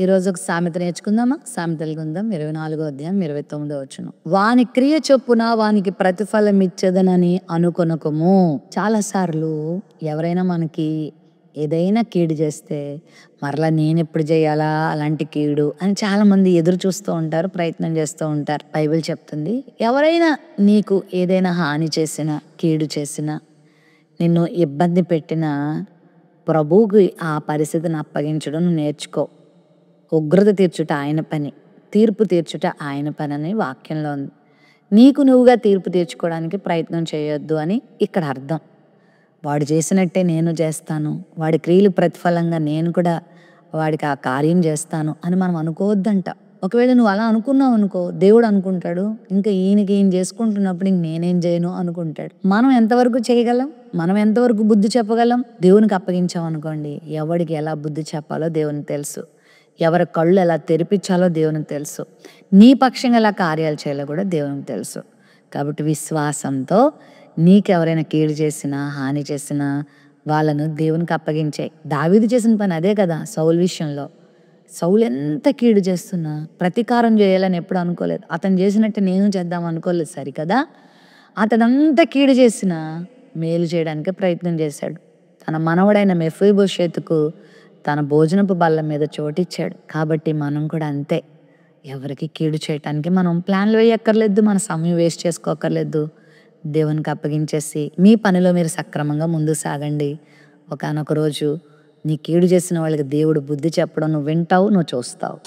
ఈరోజు ఒక సామెత నేర్చుకుందామా? సామెతల గ్రంథం 24వ అధ్యాయం 29వ వచనం. వాని క్రియ చొప్పున వానికి ప్రతిఫలం ఇచ్చేదనని అనుకొనకము. చాలాసార్లు ఎవరైనా మనకి ఏదైనా కీడు చేస్తే మరలా నేను ఎప్పుడు చేయాలా అలాంటి కీడు అని చాలా మంది ఎదురు చూస్తూ ఉంటారు, ప్రయత్నం చేస్తూ ఉంటారు. బైబిల్ చెప్తుంది, ఎవరైనా నీకు ఏదైనా హాని చేసినా, కీడు చేసినా, నిన్ను ఇబ్బంది పెట్టినా ప్రభువుకి ఆ పరిస్థితిని అప్పగించడం నువ్వు నేర్చుకో. ఉగ్రత తీర్చుట ఆయన పని, తీర్పు తీర్చుట ఆయన పని అని వాక్యంలో ఉంది. నీకు నువ్వుగా తీర్పు తీర్చుకోవడానికి ప్రయత్నం చేయొద్దు అని ఇక్కడ అర్థం. వాడు చేసినట్టే నేను చేస్తాను, వాడి క్రియలు ప్రతిఫలంగా నేను కూడా వాడికి ఆ కార్యం చేస్తాను అని మనం అనుకోవద్దంట. ఒకవేళ నువ్వు అలా అనుకున్నావు అనుకో, దేవుడు అనుకుంటాడు ఇంకా ఈయన చేసుకుంటున్నప్పుడు ఇంక నేనేం చేయను అనుకుంటాడు. మనం ఎంతవరకు చేయగలం, మనం ఎంతవరకు బుద్ధి చెప్పగలం? దేవునికి అప్పగించాం అనుకోండి, ఎవడికి ఎలా బుద్ధి చెప్పాలో దేవునికి తెలుసు, ఎవరి కళ్ళు ఎలా తెరిపించాలో దేవునికి తెలుసు, నీ పక్షంగా ఎలా కార్యాలు చేయాలో కూడా దేవునికి తెలుసు. కాబట్టి విశ్వాసంతో నీకెవరైనా కీడు చేసినా, హాని చేసినా వాళ్ళను దేవునికి అప్పగించే. దావీదు చేసిన పని అదే కదా. సౌలు విషయంలో సౌలు ఎంత కీడు చేస్తున్నా ప్రతీకారం చేయాలని ఎప్పుడు అనుకోలేదు. అతను చేసినట్టు నేను చేద్దాం అనుకోలేదు, సరికదా. అతనంతా కీడు చేసినా మేలు చేయడానికి ప్రయత్నం చేశాడు. తన మనవడైన మెఫీబోషెతుకు తన భోజనపు బల్ల మీద చోటిచ్చాడు. కాబట్టి మనం కూడా అంతే, ఎవరికి కీడు చేయటానికి మనం ప్లాన్లు వేయక్కర్లేదు, మన సమయం వేస్ట్ చేసుకోక్కర్లేదు. దేవునికి అప్పగించేసి మీ పనిలో మీరు సక్రమంగా ముందుకు సాగండి. ఒకానొక రోజు నీ కీడు చేసిన వాళ్ళకి దేవుడు బుద్ధి చెప్పడం నువ్వు వింటావు, నువ్వు చూస్తావు.